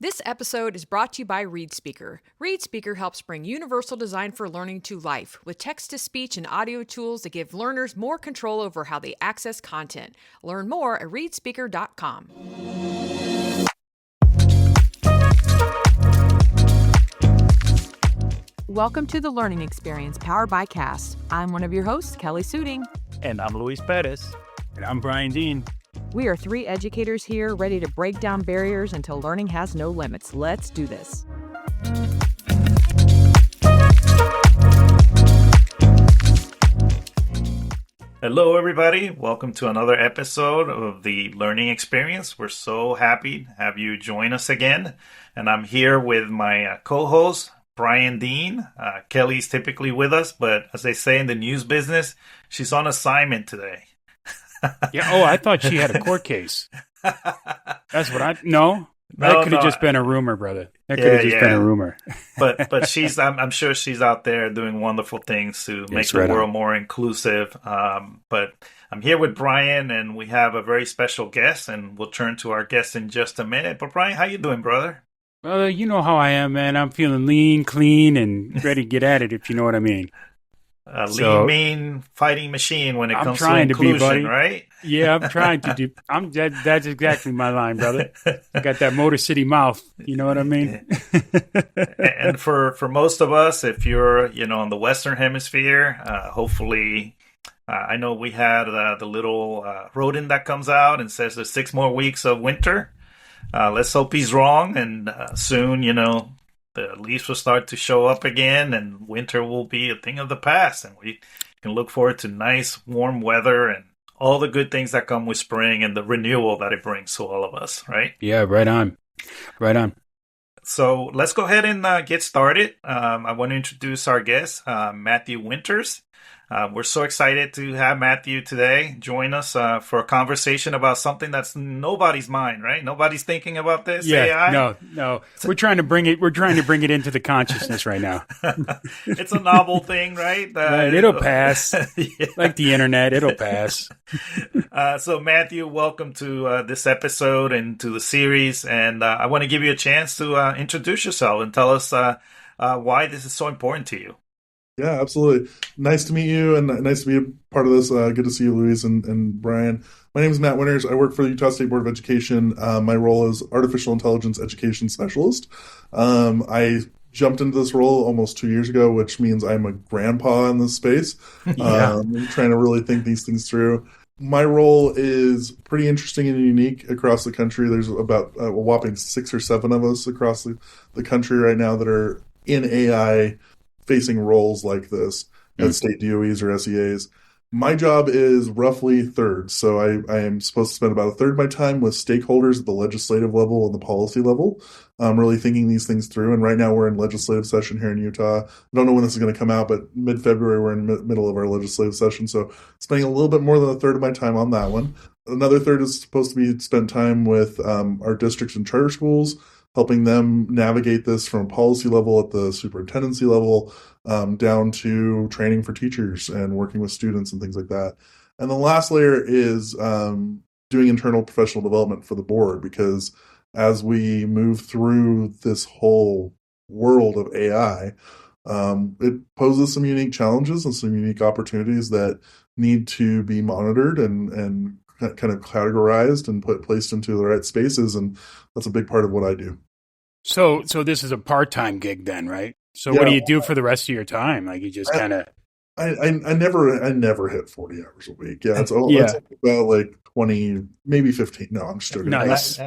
This episode is brought to you by ReadSpeaker. ReadSpeaker helps bring universal design for learning to life with text-to-speech and audio tools that give learners more control over how they access content. Learn more at readspeaker.com. Welcome to the Learning Experience powered by CAST. I'm one of your hosts, Kelly Suding. And I'm Luis Perez. And I'm Bryan Dean. We are three educators here ready to break down barriers until learning has no limits. Let's do this. Hello, everybody. Welcome to another episode of the Learning Experience. We're so happy to have you join us again. And I'm here with my co-host, Bryan Dean. Kelly's typically with us, but as they say in the news business, she's on assignment today. Yeah. Oh, I thought she had a court case. That's what No, that could have just been a rumor, brother. That could have just been a rumor. but she's, I'm sure she's out there doing wonderful things to make the world more inclusive. But I'm here with Bryan, and we have a very special guest, and we'll turn to our guest in just a minute. But Bryan, how you doing, brother? Well, you know how I am, man. I'm feeling lean, clean, and ready to get at it, if you know what I mean. Lean, mean fighting machine when it comes to inclusion, right? Yeah, I'm trying to do. That's exactly my line, brother. I got that Motor City mouth. You know what I mean? And for most of us, if you're in the Western Hemisphere, hopefully, I know we had the little rodent that comes out and says there's 6 more weeks of winter. Let's hope he's wrong, and soon, the leaves will start to show up again, and winter will be a thing of the past, and we can look forward to nice, warm weather and all the good things that come with spring and the renewal that it brings to all of us, right? Yeah, right on. Right on. So let's go ahead and get started. I want to introduce our guest, Matthew Winters. We're so excited to have Matthew today join us for a conversation about something that's nobody's mind, right? Nobody's thinking about this. Yeah, AI. No. We're trying to bring it into the consciousness right now. It's a novel thing, right? Right, it'll pass. Yeah. Like the internet, it'll pass. So Matthew, welcome to this episode and to the series. And I want to give you a chance to introduce yourself and tell us why this is so important to you. Yeah, absolutely. Nice to meet you, and nice to be a part of this. Good to see you, Luis and Bryan. My name is Matt Winters. I work for the Utah State Board of Education. My role is Artificial Intelligence Education Specialist. I jumped into this role almost 2 years ago, which means I'm a grandpa in this space. I'm trying to really think these things through. My role is pretty interesting and unique across the country. There's about a whopping 6 or 7 of us across the country right now that are in AI facing roles like this at state DOEs or SEAs. My job is roughly thirds. So I am supposed to spend about a third of my time with stakeholders at the legislative level and the policy level, really thinking these things through. And right now we're in legislative session here in Utah. I don't know when this is going to come out, but mid-February we're in the middle of our legislative session. So spending a little bit more than a third of my time on that one. Another third is supposed to be spent time with our districts and charter schools, helping them navigate this from a policy level at the superintendency level down to training for teachers and working with students and things like that. And the last layer is doing internal professional development for the board, because as we move through this whole world of AI, it poses some unique challenges and some unique opportunities that need to be monitored and kind of categorized and placed into the right spaces, and that's a big part of what I do. So this is a part-time gig then, right? So what do you do for the rest of your time? Like you just kind of... I never hit 40 hours a week. Yeah, it's about like 20, maybe 15. No, I'm just joking. Nice.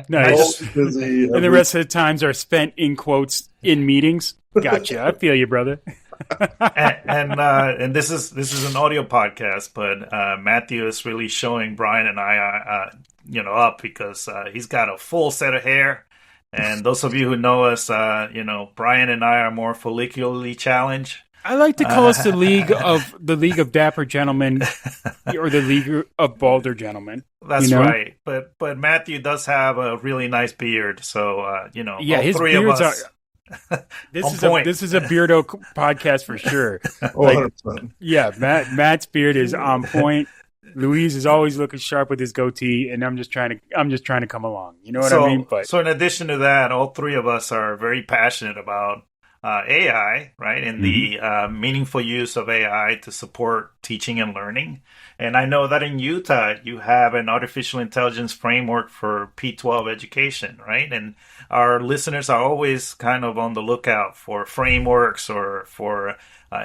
Busy. And the rest of the times are spent in quotes in meetings. Gotcha. I feel you, brother. and this is an audio podcast, but Matthew is really showing Bryan and I up because he's got a full set of hair. And those of you who know us, Bryan and I are more follicularly challenged. I like to call us the League of Dapper Gentlemen, or the League of Balder Gentlemen. That's right. But Matthew does have a really nice beard, so yeah, all his three of us. This is a beardo podcast for sure. Like, 100%. Yeah, Matt's beard is on point. Louise is always looking sharp with his goatee, and I'm just trying to come along. You know what I mean? So in addition to that, all three of us are very passionate about AI, right? And the meaningful use of AI to support teaching and learning. And I know that in Utah, you have an artificial intelligence framework for P-12 education, right? And our listeners are always kind of on the lookout for frameworks or for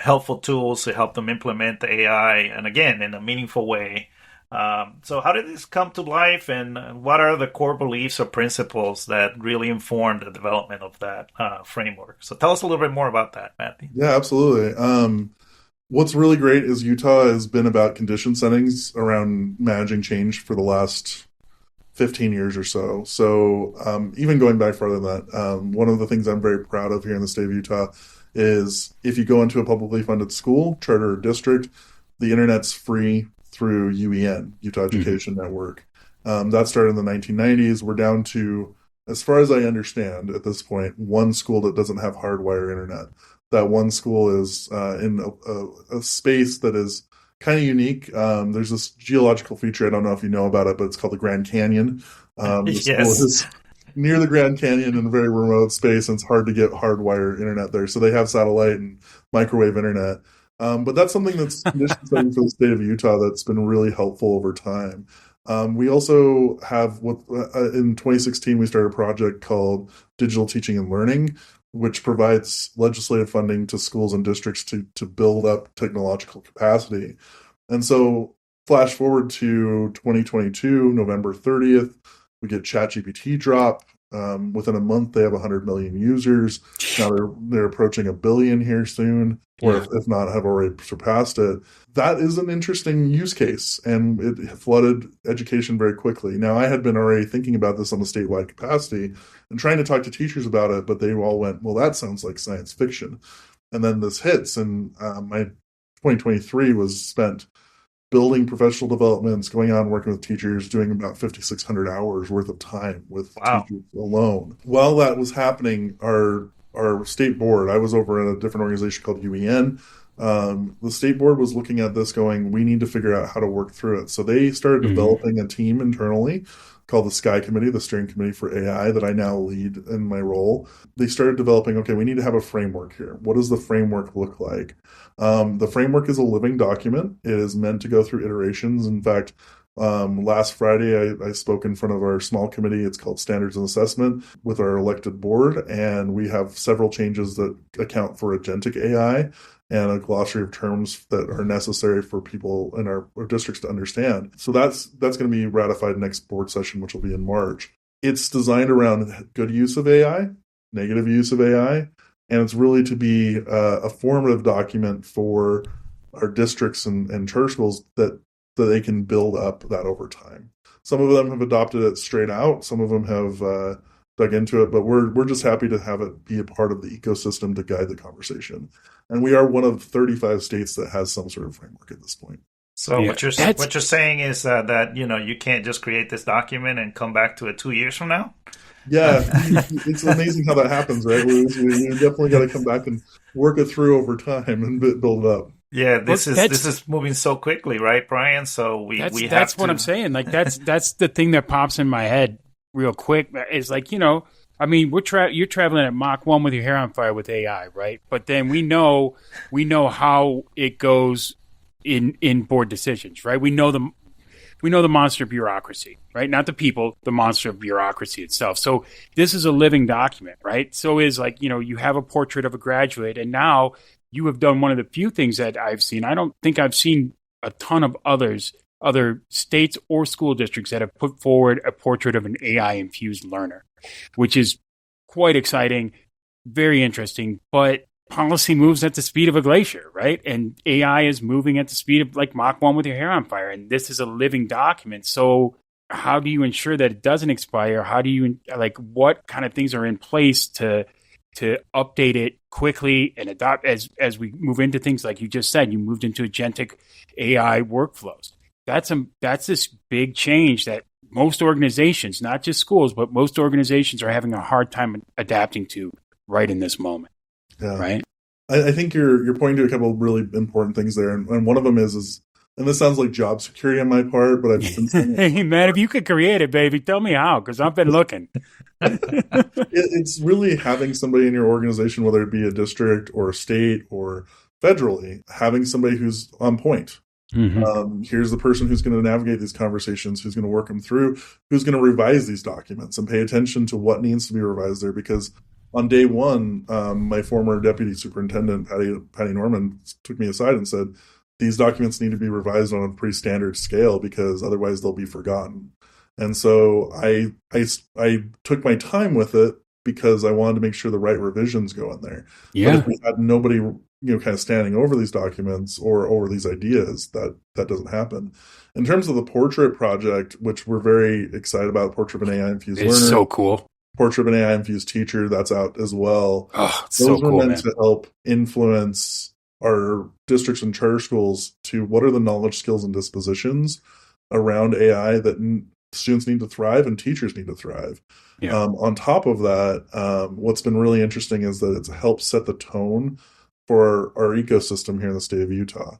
helpful tools to help them implement the AI, and again, in a meaningful way. So how did this come to life, and what are the core beliefs or principles that really inform the development of that framework? So tell us a little bit more about that, Matthew. Yeah, absolutely. What's really great is Utah has been about condition settings around managing change for the last 15 years or so. So even going back further than that, one of the things I'm very proud of here in the state of Utah is if you go into a publicly funded school, charter or district, the internet's free through UEN, Utah Education Network. That started in the 1990s. We're down to, as far as I understand at this point, one school that doesn't have hardwired internet. That one school is in a space that is kind of unique. There's this geological feature, I don't know if you know about it, but it's called the Grand Canyon. The school is near the Grand Canyon in a very remote space, and it's hard to get hardwired internet there. So they have satellite and microwave internet. But that's something that's condition setting for the state of Utah that's been really helpful over time. We also have, in 2016, we started a project called Digital Teaching and Learning, which provides legislative funding to schools and districts to build up technological capacity. And so flash forward to 2022, November 30th, we get ChatGPT drop. Within a month, they have 100 million users. Now they're approaching 1 billion here soon, or if not, have already surpassed it. That is an interesting use case, and it flooded education very quickly. Now, I had been already thinking about this on a statewide capacity and trying to talk to teachers about it, but they all went, well, that sounds like science fiction. And then this hits, and my 2023 was spent building professional developments, going out and working with teachers, doing about 5,600 hours worth of time with teachers alone. While that was happening, our state board, I was over in a different organization called UEN. The state board was looking at this going, we need to figure out how to work through it. So they started developing a team internally called the SKY Committee, the Steering Committee for AI, that I now lead in my role. They started developing, okay, we need to have a framework here. What does the framework look like? The framework is a living document. It is meant to go through iterations. In fact, last Friday, I spoke in front of our small committee. It's called Standards and Assessment with our elected board. And we have several changes that account for agentic AI and a glossary of terms that are necessary for people in our districts to understand. So that's going to be ratified next board session, which will be in March. It's designed around good use of AI, negative use of AI, and it's really to be a formative document for our districts and charter schools that they can build up that over time. Some of them have adopted it straight out. Some of them have dug into it, but we're just happy to have it be a part of the ecosystem to guide the conversation. And we are one of 35 states that has some sort of framework at this point. So what you're saying is that you can't just create this document and come back to it 2 years from now? Yeah, it's amazing how that happens, right? We definitely got to come back and work it through over time and build it up. Yeah, this is moving so quickly, right, Bryan? So we have to. That's what I'm saying. Like that's the thing that pops in my head real quick. Is like, I mean, you're traveling at Mach 1 with your hair on fire with AI, right? But then we know how it goes in board decisions, right? We know the monster bureaucracy, right? Not the people, the monster of bureaucracy itself. So this is a living document, right? So is like, you have a portrait of a graduate, and now you have done one of the few things that I've seen. I don't think I've seen a ton of other states or school districts that have put forward a portrait of an AI-infused learner, which is quite exciting, very interesting, but policy moves at the speed of a glacier, right? And AI is moving at the speed of like Mach 1 with your hair on fire. And this is a living document. So how do you ensure that it doesn't expire? How do you, what kind of things are in place to update it quickly and adopt as we move into things like you just said, you moved into agentic AI workflows. That's this big change that most organizations, not just schools, but most organizations are having a hard time adapting to right in this moment. Yeah. Right. I think you're pointing to a couple of really important things there, and one of them is and this sounds like job security on my part, but I've been saying Hey, man, if you could create it, baby, tell me how, because I've been looking. it's really having somebody in your organization, whether it be a district or a state or federally, having somebody who's on point. Here's the person who's going to navigate these conversations, who's going to work them through, who's going to revise these documents and pay attention to what needs to be revised there. Because on day one, my former deputy superintendent, Patty Norman, took me aside and said, these documents need to be revised on a pretty standard scale because otherwise they'll be forgotten. And so I took my time with it because I wanted to make sure the right revisions go in there. Yeah. But if we had nobody, kind of standing over these documents or over these ideas, that doesn't happen. In terms of the portrait project, which we're very excited about, Portrait of an AI Infused Learner. It's so cool. Portrait of an AI Infused Teacher, that's out as well. Oh, it's Those so cool, are meant man. to help influence our districts and charter schools to what are the knowledge, skills, and dispositions around AI that students need to thrive and teachers need to thrive. Yeah. On top of that, what's been really interesting is that it's helped set the tone for our ecosystem here in the state of Utah.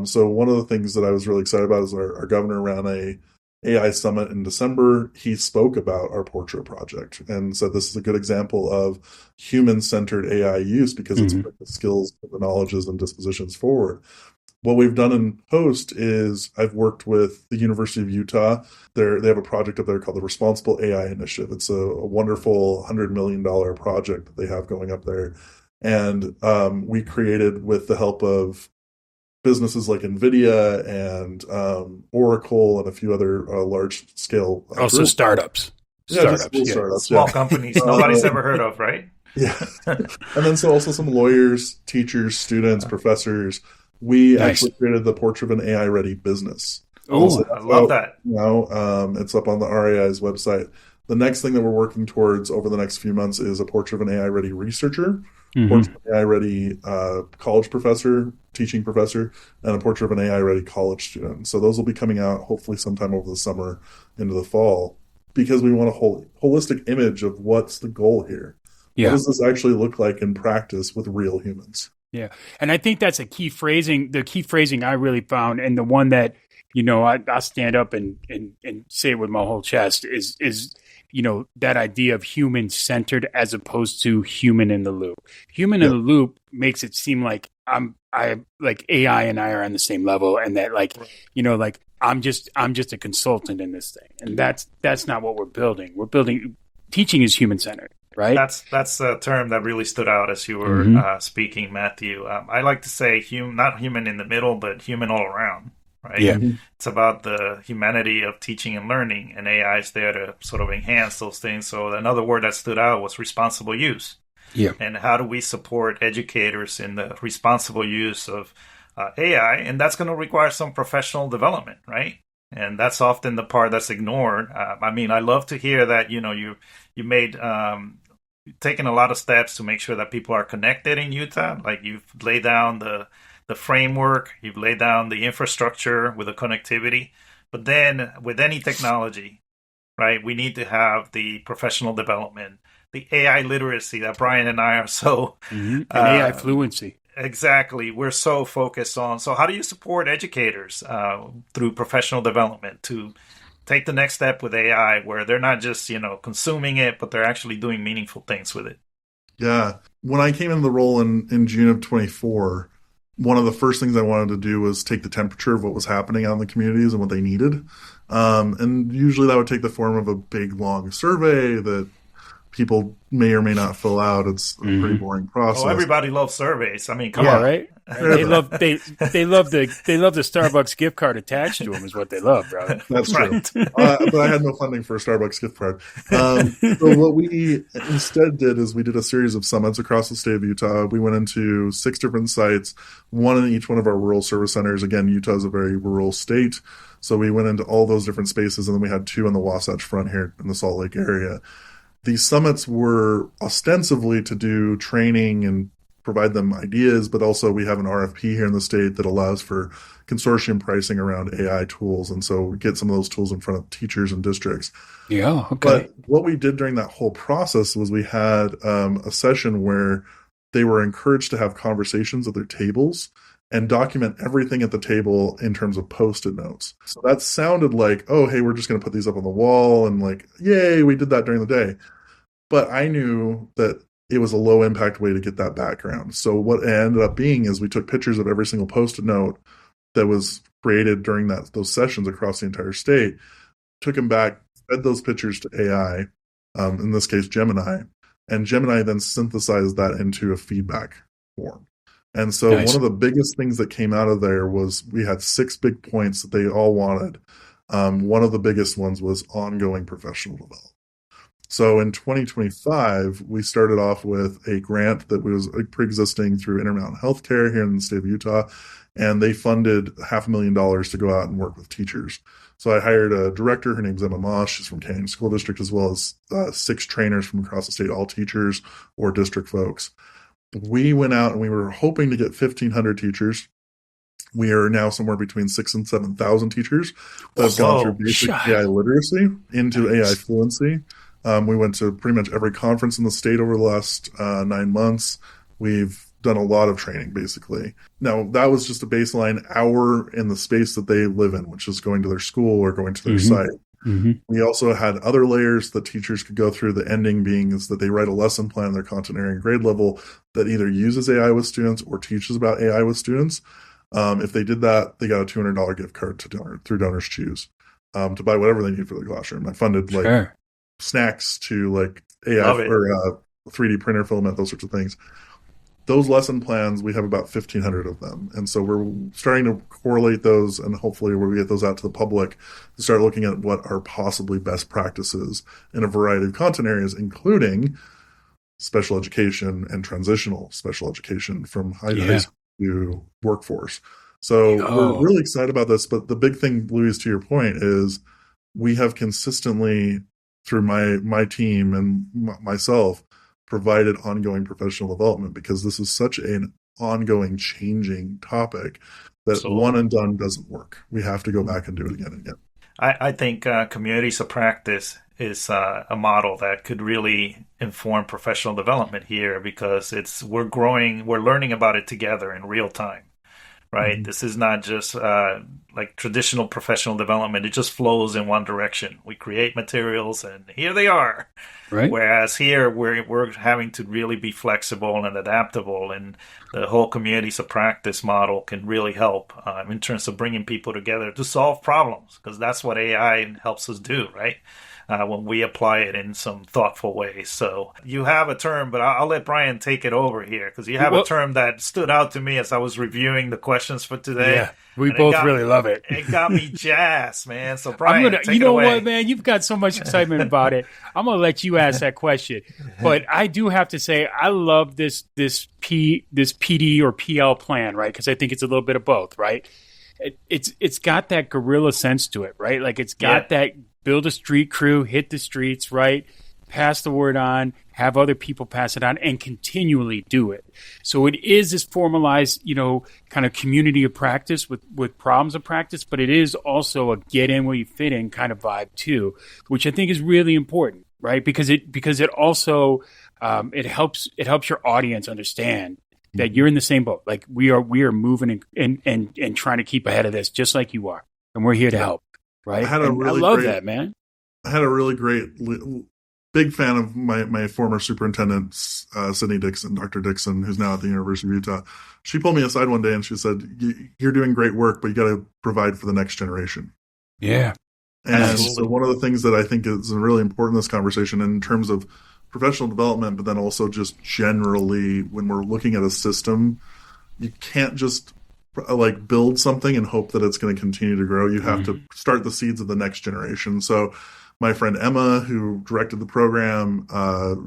So one of the things that I was really excited about is our governor ran a AI summit in December. He spoke about our Portrait project and said this is a good example of human-centered AI use because it's put the skills, the knowledges, and dispositions forward. What we've done in post is I've worked with the University of Utah. They have a project up there called the Responsible AI Initiative. It's a wonderful $100 million project that they have going up there. And we created, with the help of businesses like NVIDIA and Oracle and a few other large-scale Also groups. startups. Startups, Small companies nobody's ever heard of, right? Yeah. And then so also some lawyers, teachers, students, professors. We actually created the Portrait of an AI-ready business. Oh, I love that. It's up on the RAI's website. The next thing that we're working towards over the next few months is a Portrait of an AI-ready researcher, Portrait of an AI-ready college professor, teaching professor, and a Portrait of an AI-ready college student. So those will be coming out hopefully sometime over the summer into the fall, because we want a holistic image of what's the goal here. Yeah. What does this actually look like in practice with real humans? Yeah. And I think that's the key phrasing I really found, and the one that, I stand up and say it with my whole chest is that idea of human centered as opposed to human in the loop. Human in the loop makes it seem like like AI and I are on the same level, and that I'm just a consultant in this thing. And that's not what we're building. We're building, teaching is human centered. Right? That's a term that really stood out as you were speaking, Matthew. I like to say not human in the middle, but human all around. Right? Yeah. It's about the humanity of teaching and learning, and AI is there to sort of enhance those things. So another word that stood out was responsible use. Yeah. And how do we support educators in the responsible use of AI? And that's going to require some professional development, right? And that's often the part that's ignored. I love to hear that, you made taken a lot of steps to make sure that people are connected in Utah. Like, you've laid down the framework, you've laid down the infrastructure with the connectivity. But then with any technology, right, we need to have the professional development, the AI literacy that Bryan and I are so... and AI fluency. Exactly. We're so focused on. So how do you support educators through professional development to take the next step with AI, where they're not just, consuming it, but they're actually doing meaningful things with it? Yeah. When I came into the role in June of 24, one of the first things I wanted to do was take the temperature of what was happening out in the communities and what they needed. And usually that would take the form of a big, long survey that people may or may not fill out. It's a pretty boring process. Oh, everybody loves surveys. Come on. Right? They love the Starbucks gift card attached to them is what they love, bro. That's true. But I had no funding for a Starbucks gift card. So what we instead did is we did a series of summits across the state of Utah. We went into 6 different sites, one in each one of our rural service centers. Again, Utah is a very rural state. So we went into all those different spaces, and then we had 2 on the Wasatch Front here in the Salt Lake area. These summits were ostensibly to do training and provide them ideas, but also we have an RFP here in the state that allows for consortium pricing around AI tools. And so we get some of those tools in front of teachers and districts. Yeah, okay. But what we did during that whole process was we had a session where they were encouraged to have conversations at their tables and document everything at the table in terms of Post-it notes. So that sounded like, oh, hey, we're just going to put these up on the wall and like, yay, we did that during the day. But I knew that it was a low impact way to get that background. So what it ended up being is we took pictures of every single Post-it note that was created during those sessions across the entire state, took them back, fed those pictures to AI, in this case Gemini, and Gemini then synthesized that into a feedback form. And so Nice. one of the biggest things that came out of there was we had 6 big points that they all wanted. One of the biggest ones was ongoing professional development. So in 2025, we started off with a grant that was pre-existing through Intermountain Healthcare here in the state of Utah, and they funded $500,000 to go out and work with teachers. So I hired a director. Her name's Emma Moss. She's from Canyon School District, as well as 6 trainers from across the state, all teachers or district folks. We went out and we were hoping to get 1,500 teachers. We are now somewhere between 6,000 and 7,000 teachers that have gone through basic AI literacy into AI fluency. We went to pretty much every conference in the state over the last 9 months. We've done a lot of training, basically. Now, that was just a baseline hour in the space that they live in, which is going to their school or going to their site. Mm-hmm. We also had other layers that teachers could go through, the ending being is that they write a lesson plan in their content area and grade level that either uses AI with students or teaches about AI with students. If they did that, they got a $200 gift card through Donors Choose to buy whatever they need for the classroom. I funded snacks to like AI or 3D printer filament, those sorts of things. Those lesson plans, we have about 1,500 of them. And so we're starting to correlate those, and hopefully we'll get those out to the public to start looking at what are possibly best practices in a variety of content areas, including special education and transitional special education from high school to workforce. So we're really excited about this. But the big thing, Louise, to your point, is we have consistently, through my team and myself, provided ongoing professional development, because this is such an ongoing changing topic that one and done doesn't work. We have to go back and do it again and again. I think communities of practice is a model that could really inform professional development here, because we're learning about it together in real time. Right. Mm-hmm. This is not just like traditional professional development. It just flows in one direction. We create materials and here they are. Right. Whereas here we're having to really be flexible and adaptable, and the whole communities of practice model can really help in terms of bringing people together to solve problems, because that's what AI helps us do. Right. When we apply it in some thoughtful ways. So you have a term, but I'll let Bryan take it over here, because you have a term that stood out to me as I was reviewing the questions for today. Yeah, we both really love it. It got me jazzed, man. So Bryan, take you know it away. what, man? You've got so much excitement about it. I'm going to let you ask that question. But I do have to say, I love this PD or PL plan, right? Because I think it's a little bit of both, right? It's got that guerrilla sense to it, right? Like it's got that build a street crew, hit the streets, right? Pass the word on, have other people pass it on, and continually do it. So it is this formalized, kind of community of practice with problems of practice, but it is also a get in where you fit in kind of vibe too, which I think is really important, right? Because it also it helps your audience understand that you're in the same boat. Like we are moving and trying to keep ahead of this, just like you are, and we're here to help. Right. I love that, man. I had a really great, big fan of my former superintendent, Sydney Dixon, Dr. Dixon, who's now at the University of Utah. She pulled me aside one day and she said, "You're doing great work, but you got to provide for the next generation." Yeah. And so one of the things that I think is really important in this conversation in terms of professional development, but then also just generally when we're looking at a system, you can't just like build something and hope that it's going to continue to grow. You have to start the seeds of the next generation. So my friend Emma, who directed the program,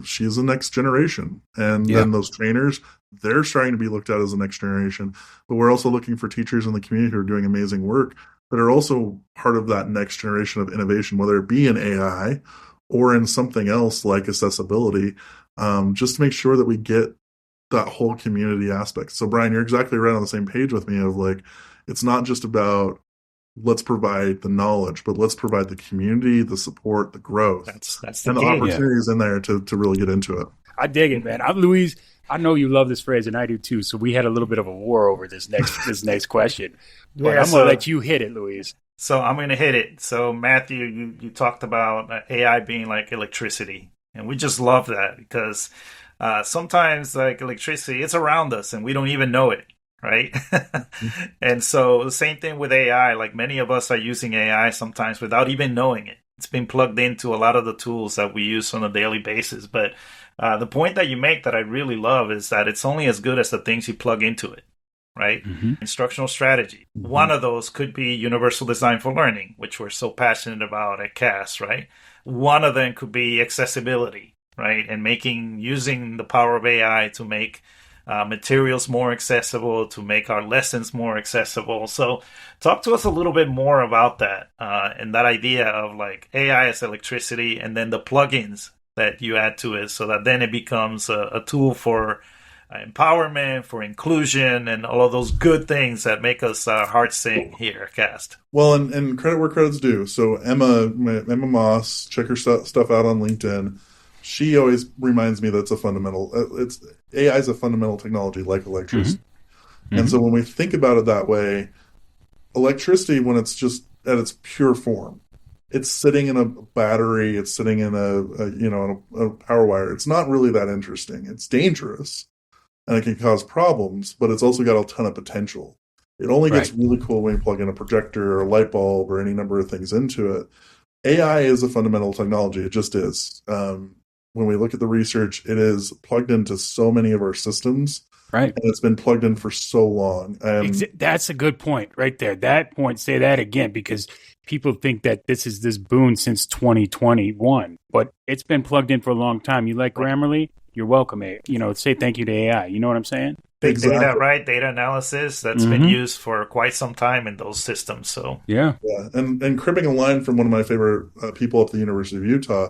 she's the next generation. And then those trainers, they're starting to be looked at as the next generation. But we're also looking for teachers in the community who are doing amazing work that are also part of that next generation of innovation, whether it be in AI or in something else like accessibility, just to make sure that we get that whole community aspect. So Bryan, you're exactly right on the same page with me of like, it's not just about let's provide the knowledge, but let's provide the community, the support, the growth, that's and the opportunities in there to really get into it. I dig it, man. Louise, I know you love this phrase, and I do too. So we had a little bit of a war over this next question. But I'm going to let you hit it, Louise. So I'm going to hit it. So Matthew, you talked about AI being like electricity, and we just love that because sometimes like electricity, it's around us and we don't even know it, right? And so the same thing with AI. Like many of us are using AI sometimes without even knowing it. It's been plugged into a lot of the tools that we use on a daily basis. But the point that you make that I really love is that it's only as good as the things you plug into it, right? Instructional strategy. One of those could be universal design for learning, which we're so passionate about at CAST, right? One of them could be accessibility, right? And using the power of AI to make materials more accessible, to make our lessons more accessible. So talk to us a little bit more about that and that idea of like AI as electricity and then the plugins that you add to it so that then it becomes a tool for empowerment, for inclusion, and all of those good things that make us heart sing here at CAST. Well, and credit where credit's due. So Emma Moss, check her stuff out on LinkedIn. She always reminds me that it's a fundamental. AI is a fundamental technology like electricity. And so when we think about it that way, electricity, when it's just at its pure form, it's sitting in a battery, it's sitting in a power wire. It's not really that interesting. It's dangerous and it can cause problems, but it's also got a ton of potential. It only gets really cool when you plug in a projector or a light bulb or any number of things into it. AI is a fundamental technology. It just is. When we look at the research, it is plugged into so many of our systems. Right. And it's been plugged in for so long. That's a good point right there. That point, say that again, because people think that this is this boon since 2021, but it's been plugged in for a long time. You like Grammarly? You're welcome. Say thank you to AI. You know what I'm saying? Big data, right? Data analysis that's been used for quite some time in those systems. So yeah. And cribbing a line from one of my favorite people at the University of Utah,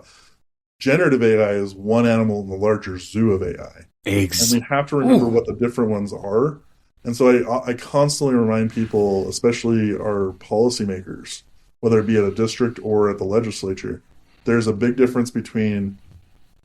generative AI is one animal in the larger zoo of AI. And we have to remember what the different ones are. And so I constantly remind people, especially our policymakers, whether it be at a district or at the legislature, there's a big difference between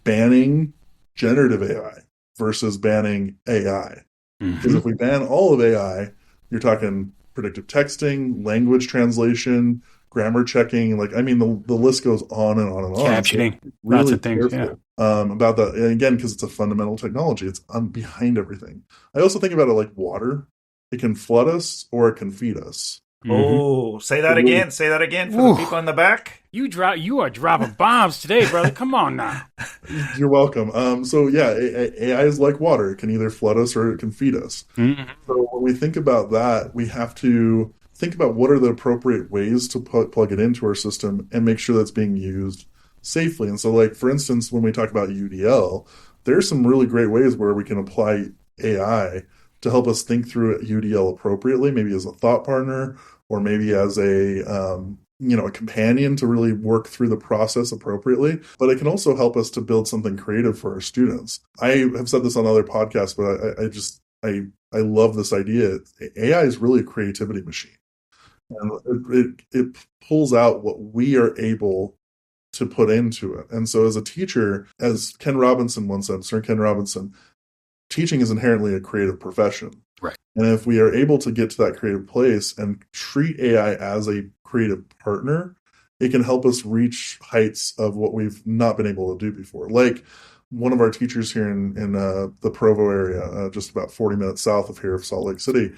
banning generative AI versus banning AI. Because if we ban all of AI, you're talking predictive texting, language translation, grammar checking, the list goes on and on and on. Captioning, so really lots of things, about that. And again, because it's a fundamental technology, it's behind everything. I also think about it like water. It can flood us or it can feed us. Oh, say that again. Say that again for the people in the back. You are dropping bombs today, brother. Come on now. You're welcome. AI is like water. It can either flood us or it can feed us. So when we think about that, we have to think about what are the appropriate ways to plug it into our system and make sure that's being used safely. And so, for instance, when we talk about UDL, there's some really great ways where we can apply AI to help us think through UDL appropriately, maybe as a thought partner or maybe as a companion to really work through the process appropriately. But it can also help us to build something creative for our students. I have said this on other podcasts, but I love this idea. AI is really a creativity machine. And it pulls out what we are able to put into it. And so as a teacher, as Ken Robinson once said, Sir Ken Robinson, teaching is inherently a creative profession. Right. And if we are able to get to that creative place and treat AI as a creative partner, it can help us reach heights of what we've not been able to do before. Like one of our teachers here in the Provo area, just about 40 minutes south of here of Salt Lake City,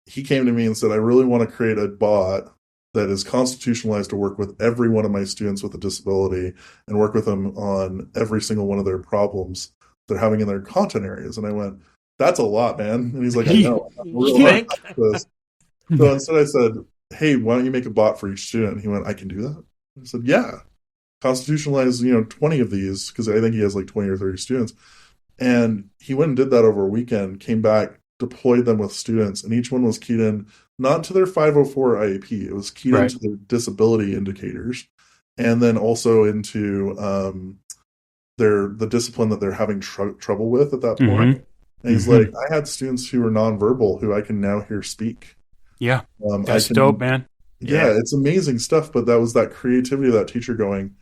he came to me and said, I really want to create a bot that is constitutionalized to work with every one of my students with a disability and work with them on every single one of their problems they're having in their content areas. And I went, that's a lot, man. And he's like, I know. So instead I said, hey, why don't you make a bot for each student? And he went, I can do that. I said, yeah. Constitutionalize, 20 of these, because I think he has 20 or 30 students. And he went and did that over a weekend, came back, deployed them with students, and each one was keyed in not to their 504 IEP. It was keyed into their disability indicators, and then also into the discipline that they're having trouble with at that point. And he's like, I had students who were nonverbal who I can now hear speak. Yeah, that's dope, man. Yeah, it's amazing stuff. But that was that creativity of that teacher going,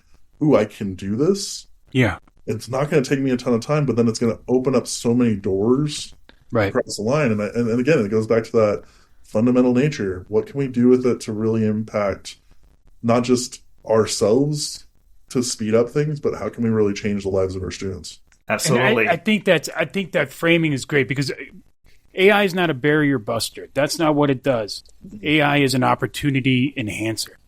ooh, I can do this. Yeah. it's not going to take me a ton of time, but then it's going to open up so many doors Right. across the line. And again, it goes back to that fundamental nature. What can we do with it to really impact not just ourselves to speed up things, but how can we really change the lives of our students? Absolutely. And I think that framing is great because AI is not a barrier buster. That's not what it does. AI is an opportunity enhancer,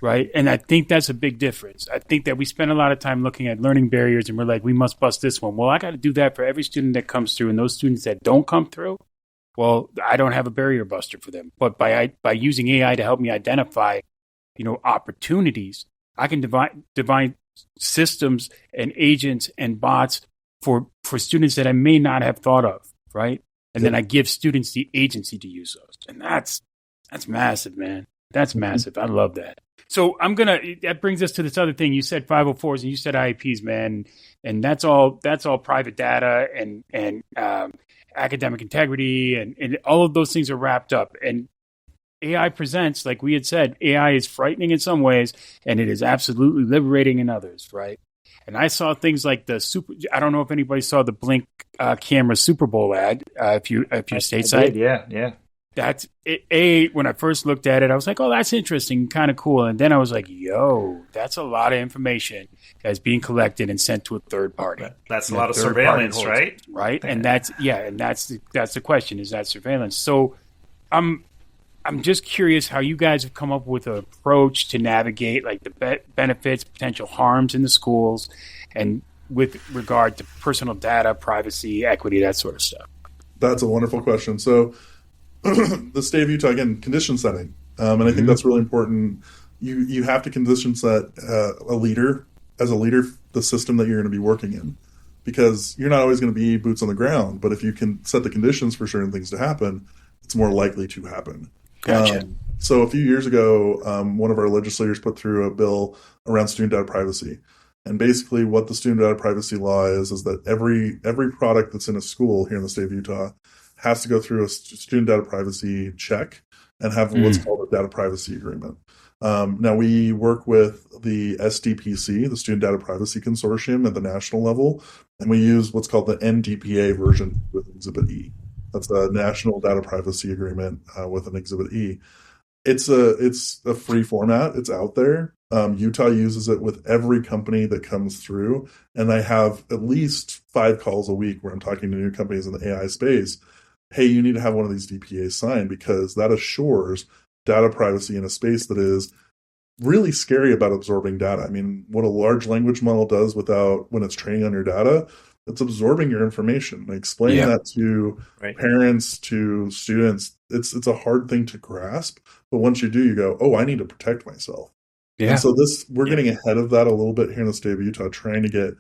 right? And I think that's a big difference. I think that we spend a lot of time looking at learning barriers and we're like, we must bust this one. Well, I got to do that for every student that comes through, and those students that don't come through, well, I don't have a barrier buster for them. But by using AI to help me identify, opportunities, I can divine systems and agents and bots for students that I may not have thought of, right? And then I give students the agency to use those. And that's massive, man. That's massive. I love that. So that brings us to this other thing. You said 504s and you said IEPs, man. And that's all private data and academic integrity and all of those things are wrapped up. And AI presents, like we had said, AI is frightening in some ways and it is absolutely liberating in others, right? And I saw things like I don't know if anybody saw the Blink camera Super Bowl ad, if you're stateside. Yeah. That's it. When I first looked at it, I was like, oh, that's interesting, kind of cool. And then I was like, yo, that's a lot of information that's being collected and sent to a third party. That's a lot of surveillance, right? Right. And that's the question, is that surveillance? So I'm just curious how you guys have come up with an approach to navigate like the benefits, potential harms in the schools, and with regard to personal data, privacy, equity, that sort of stuff. That's a wonderful question. So the state of Utah, again, condition setting. And I think that's really important. You have to condition set a leader, the system that you're going to be working in, because you're not always going to be boots on the ground. But if you can set the conditions for certain things to happen, it's more likely to happen. Gotcha. So a few years ago, one of our legislators put through a bill around student data privacy. And basically what the student data privacy law is that every product that's in a school here in the state of Utah has to go through a student data privacy check and have what's called a data privacy agreement. Now we work with the SDPC, the Student Data Privacy Consortium at the national level, and we use what's called the NDPA version with Exhibit E. That's the National Data Privacy Agreement with an Exhibit E. It's a free format. It's out there. Utah uses it with every company that comes through, and I have at least 5 calls a week where I'm talking to new companies in the AI space. Hey, you need to have one of these DPAs signed because that assures data privacy in a space that is really scary about absorbing data. I mean, what a large language model does when it's training on your data, it's absorbing your information. And explaining that to parents, to students, it's a hard thing to grasp. But once you do, you go, oh, I need to protect myself. Yeah. And so we're getting ahead of that a little bit here in the state of Utah, trying to get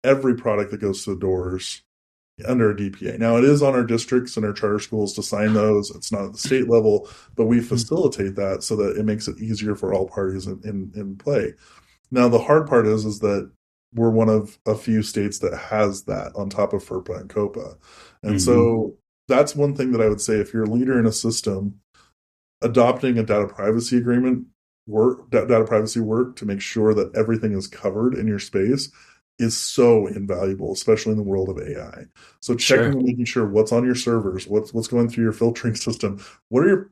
every product that goes to the doors under a DPA. Now, it is on our districts and our charter schools to sign those. It's not at the state level, but we facilitate that so that it makes it easier for all parties in play. Now, the hard part is that we're one of a few states that has that on top of FERPA and COPA. And so that's one thing that I would say, if you're a leader in a system, adopting a data privacy work to make sure that everything is covered in your space is so invaluable, especially in the world of AI. So checking and making sure what's on your servers, what's going through your filtering system, what are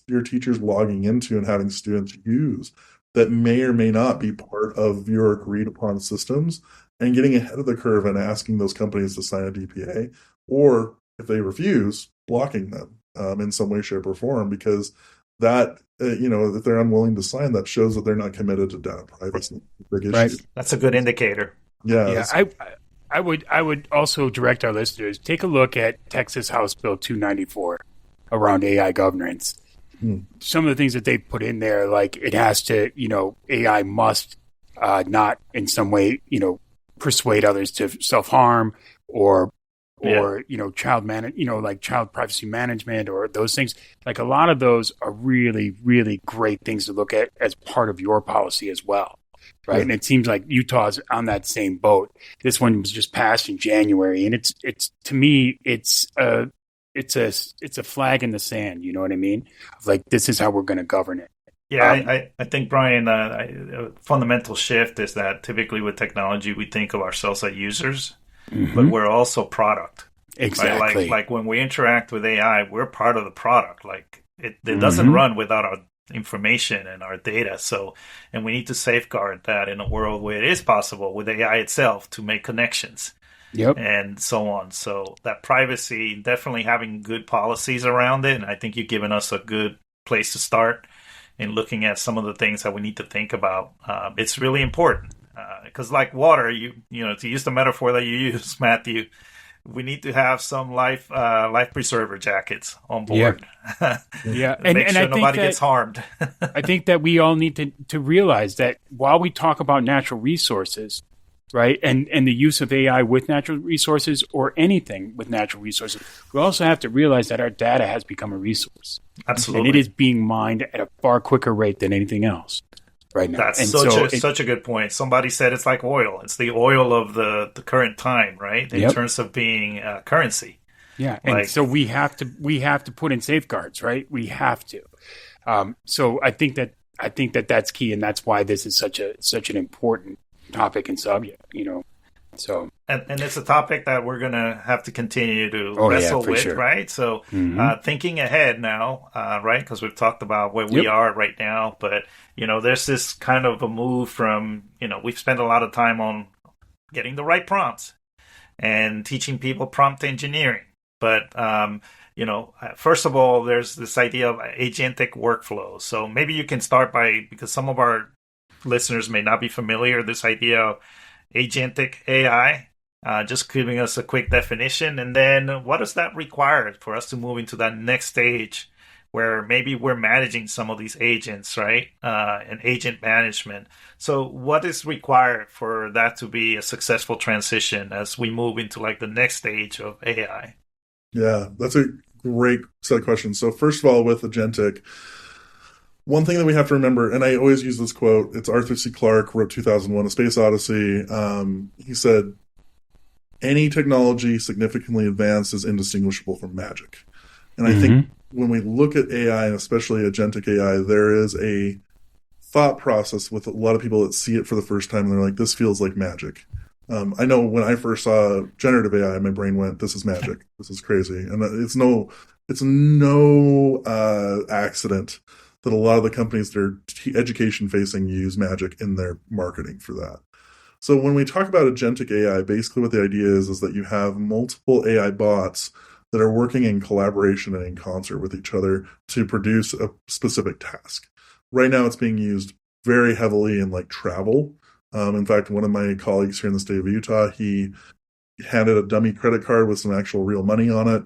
your teachers logging into and having students use that may or may not be part of your agreed upon systems, and getting ahead of the curve and asking those companies to sign a DPA, or if they refuse, blocking them in some way, shape, or form, because that if they're unwilling to sign, that shows that they're not committed to data privacy. Big issue. Right. That's a good indicator. Yeah. I would also direct our listeners, take a look at Texas House Bill 294 around AI governance. Some of the things that they put in there, like it has to, AI must not in some way, persuade others to self-harm or child privacy management or those things. Like a lot of those are really, really great things to look at as part of your policy as well. Right. And it seems like Utah's on that same boat. This one was just passed in January. And it's to me, it's a flag in the sand. You know what I mean? Like, this is how we're going to govern it. Yeah, I think, Brian, a fundamental shift is that typically with technology, we think of ourselves as users, but Hmm. we're also product, right? Exactly. Like when we interact with AI, we're part of the product. Like it doesn't Hmm. run without our information and our data. So, and we need to safeguard that in a world where it is possible with AI itself to make connections Yep. and so on. So that privacy, definitely having good policies around it. And I think you've given us a good place to start in looking at some of the things that we need to think about. It's really important because, like water, you know, to use the metaphor that you use, Matthew, we need to have some life preserver jackets on Yeah. board. Yeah. Make And sure nobody gets harmed. I think that we all need to realize that while we talk about natural resources, right, and the use of AI with natural resources or anything with natural resources, we also have to realize that our data has become a resource, and it Absolutely. is being mined at a far quicker rate than anything else right now. That's And so, such a good point. Somebody said it's like oil. It's the oil of the current time, right? In yep, terms of being currency. yeah, and so Like, we have to put in safeguards, right? We have to. So I think that that's key, and that's why this is such an important topic and subject. So and it's a topic that we're gonna have to continue to oh yeah, wrestle for with, sure. right? So, Hmm. thinking ahead now, right? Because we've talked about where we Yep. are right now, but there's this kind of a move from we've spent a lot of time on getting the right prompts and teaching people prompt engineering. But first of all, there's this idea of agentic workflows. So maybe you can start by, because some of our listeners may not be familiar, this idea of agentic AI. Just giving us a quick definition, and then what does that require for us to move into that next stage, where maybe we're managing some of these agents, right? And agent management. So, what is required for that to be a successful transition as we move into like the next stage of AI? Yeah, that's a great set of questions. So first of all, with agentic, one thing that we have to remember, and I always use this quote, it's Arthur C. Clarke, wrote 2001: A Space Odyssey. He said, any technology significantly advanced is indistinguishable from magic. And I think Hmm. when we look at AI, and especially agentic AI, there is a thought process with a lot of people that see it for the first time and they're like, this feels like magic. I know when I first saw generative AI, my brain went, this is magic. This is crazy. And it's no accident that a lot of the companies that are education facing use magic in their marketing for that. So when we talk about agentic AI, basically what the idea is that you have multiple AI bots that are working in collaboration and in concert with each other to produce a specific task. Right now, it's being used very heavily in like travel. In fact, one of my colleagues here in the state of Utah, he handed a dummy credit card with some actual real money on it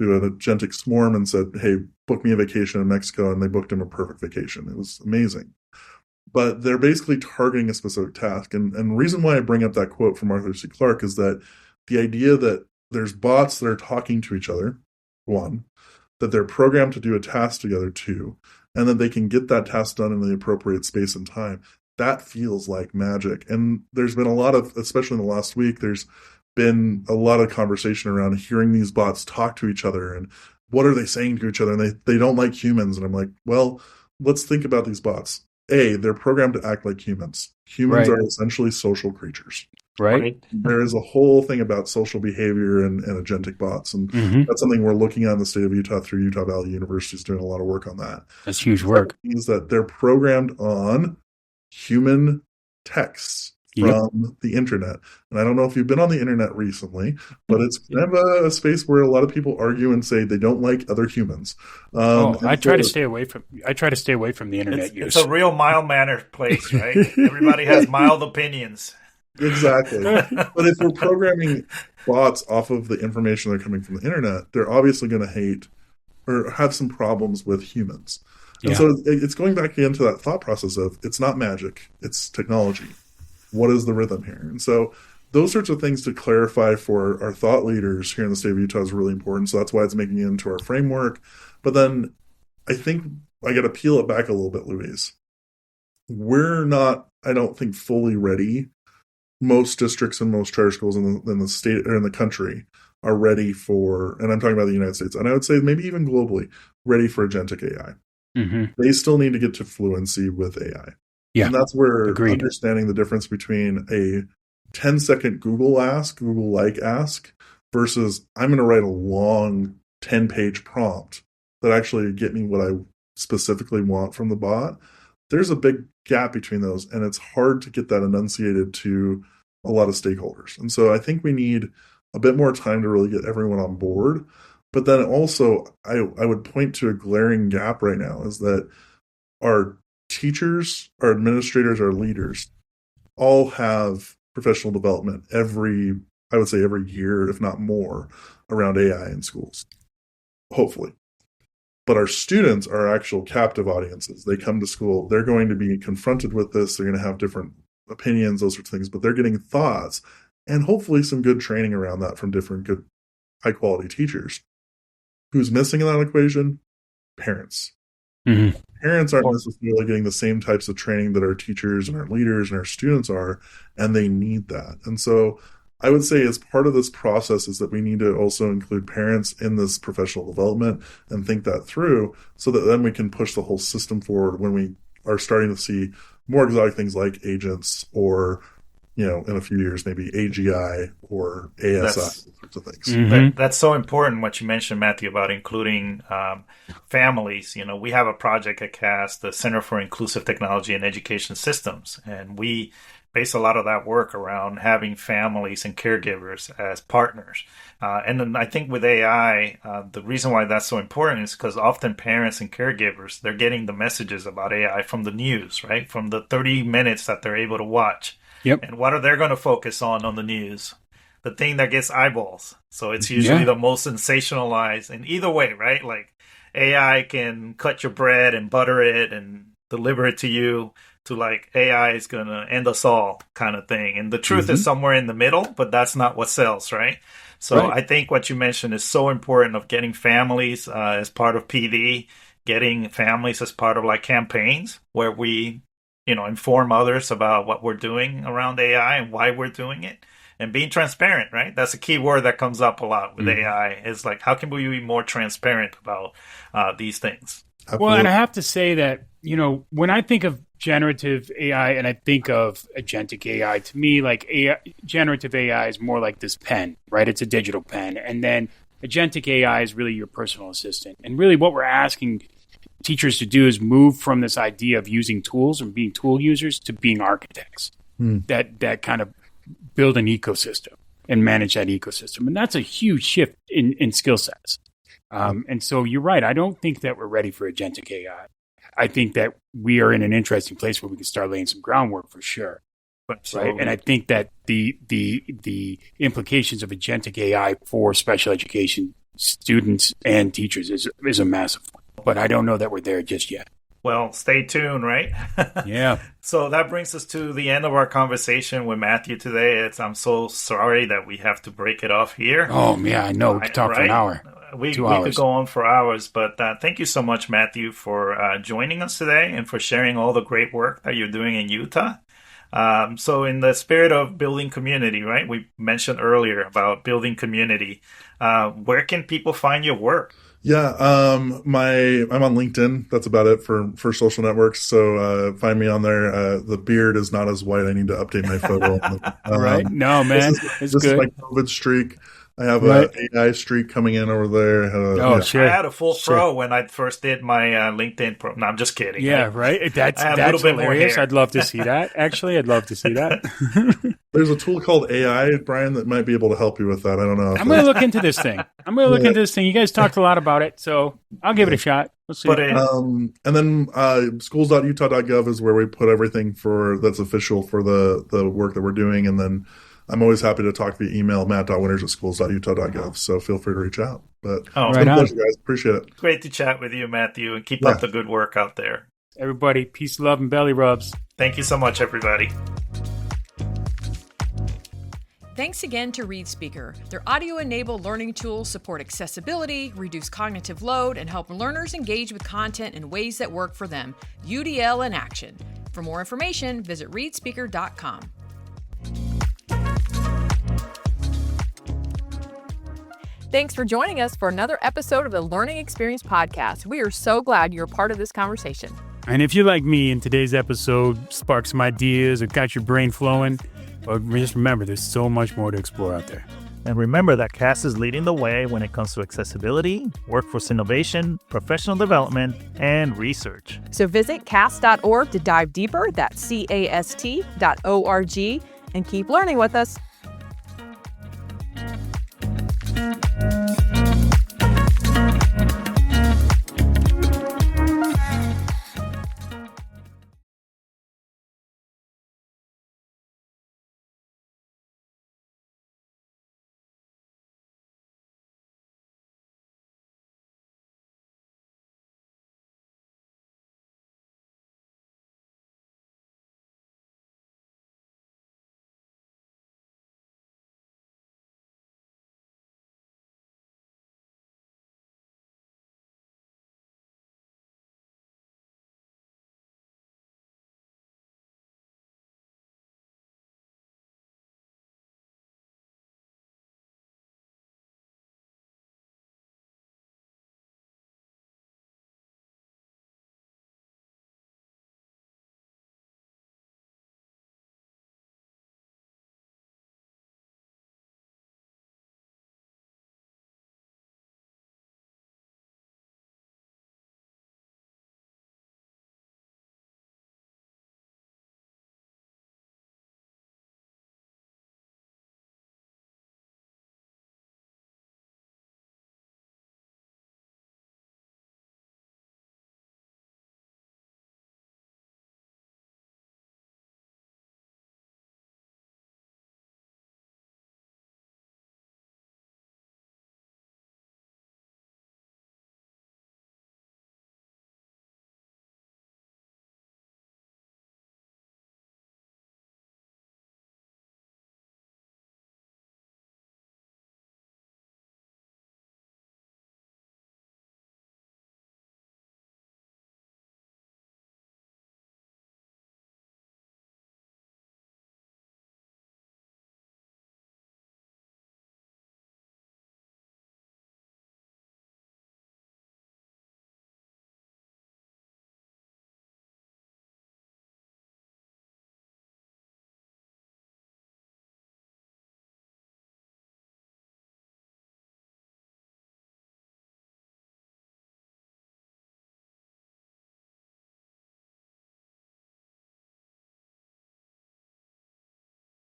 to an agentic swarm and said, "Hey, book me a vacation in Mexico," and they booked him a perfect vacation. It was amazing. But they're basically targeting a specific task. And the reason why I bring up that quote from Arthur C. Clarke is that the idea that there's bots that are talking to each other, one, that they're programmed to do a task together, two, and that they can get that task done in the appropriate space and time. That feels like magic. And there's been a lot of, especially in the last week, there's been a lot of conversation around hearing these bots talk to each other and what are they saying to each other. And they don't like humans. And I'm like, well, let's think about these bots. They're programmed to act like humans. Humans Right. are essentially social creatures. Right. Right. There is a whole thing about social behavior and agentic bots, and Hmm. that's something we're looking at in the state of Utah through Utah Valley University is doing a lot of work on that. That's huge So that work. means that they're programmed on human texts Yep. from the internet. And I don't know if you've been on the internet recently, but it's kind of a space where a lot of people argue and say they don't like other humans. Oh, I And try so to stay away from. I try to stay away from the internet It's a use. real mild mannered place, right? Everybody has mild opinions. exactly. But if we're programming bots off of the information they're coming from the internet, they're obviously going to hate or have some problems with humans. And Yeah. so it's going back into that thought process of it's not magic, it's technology. What is the rhythm here? And so those sorts of things to clarify for our thought leaders here in the state of Utah is really important. So that's why it's making it into our framework. But then I think I got to peel it back a little bit, Louise. We're not, I don't think, fully ready. Most districts and most charter schools in the state or in the country are ready for, and I'm talking about the United States, and I would say maybe even globally, ready for agentic AI. They still need to get to fluency with AI. Yeah. And that's where Agreed. understanding the difference between a 10-second Google-like ask versus I'm going to write a long 10-page prompt that actually get me what I specifically want from the bot. There's a big gap between those, and it's hard to get that enunciated to a lot of stakeholders. And so I think we need a bit more time to really get everyone on board. But then also, I would point to a glaring gap right now is that our teachers, our administrators, our leaders all have professional development I would say every year, if not more, around AI in schools, hopefully. But our students are actual captive audiences. They come to school, they're going to be confronted with this, they're going to have different opinions, those sorts of things, but they're getting thoughts and hopefully some good training around that from different good, high-quality teachers. Who's missing in that equation? Parents. Parents aren't necessarily getting the same types of training that our teachers and our leaders and our students are, and they need that. And so I would say as part of this process is that we need to also include parents in this professional development and think that through so that then we can push the whole system forward when we are starting to see more exotic things like agents or, in a few years, maybe AGI or ASI, sorts of things. That's so important what you mentioned, Matthew, about including families. We have a project at CAST, the Center for Inclusive Technology and Education Systems, and we base a lot of that work around having families and caregivers as partners. And then I think with AI, the reason why that's so important is because often parents and caregivers, they're getting the messages about AI from the news, right? From the 30 minutes that they're able to watch. Yep. And what are they going to focus on the news? The thing that gets eyeballs. So it's usually the most sensationalized. And either way, right? Like AI can cut your bread and butter it and deliver it to you, to like AI is going to end us all kind of thing. And the truth is somewhere in the middle, but that's not what sells, right? So I think what you mentioned is so important of getting families as part of PD, getting families as part of like campaigns where we inform others about what we're doing around AI and why we're doing it, and being transparent, right? That's a key word that comes up a lot with AI is like, how can we be more transparent about these things? Well, and I have to say that, when I think of generative AI and I think of agentic AI, to me, like generative AI is more like this pen, right? It's a digital pen. And then agentic AI is really your personal assistant. And really what we're asking teachers to do is move from this idea of using tools and being tool users to being architects that kind of build an ecosystem and manage that ecosystem. And that's a huge shift in skill sets. And so you're right. I don't think that we're ready for agentic AI. I think that we are in an interesting place where we can start laying some groundwork for sure. Right. And I think that the implications of agentic AI for special education students and teachers is a massive one. But I don't know that we're there just yet. Well, stay tuned, right? Yeah. So that brings us to the end of our conversation with Matthew today. I'm so sorry that we have to break it off here. Oh, yeah, I know. We could talk for an hour. We could go on for hours, but thank you so much, Matthew, for joining us today and for sharing all the great work that you're doing in Utah. So in the spirit of building community, right? We mentioned earlier about building community. Where can people find your work? Yeah, I'm on LinkedIn. That's about it for social networks. So find me on there. The beard is not as white. I need to update my photo. Right? No, man, this is my COVID streak. I have an AI streak coming in over there. Sure. I had a full fro when I first did my LinkedIn pro. No, I'm just kidding. Yeah, right. That's hilarious. I'd love to see that. Actually, I'd love to see that. There's a tool called AI, Bryan, that might be able to help you with that. I don't know. I'm going to look into this thing. You guys talked a lot about it, so I'll give it a shot. Let's see. And then schools.utah.gov is where we put everything that's official for the work that we're doing. And then I'm always happy to talk via email, matt.winters@schools.utah.gov. So feel free to reach out. But it's been a pleasure, guys. Appreciate it. Great to chat with you, Matthew, and keep up the good work out there. Everybody, peace, love, and belly rubs. Thank you so much, everybody. Thanks again to ReadSpeaker. Their audio-enabled learning tools support accessibility, reduce cognitive load, and help learners engage with content in ways that work for them. UDL in action. For more information, visit readspeaker.com. Thanks for joining us for another episode of the Learning Experience Podcast. We are so glad you're part of this conversation. And if you're like me and today's episode sparked some ideas or got your brain flowing, well, just remember, there's so much more to explore out there. And remember that CAST is leading the way when it comes to accessibility, workforce innovation, professional development, and research. So visit cast.org to dive deeper. That's CAST.org, and keep learning with us.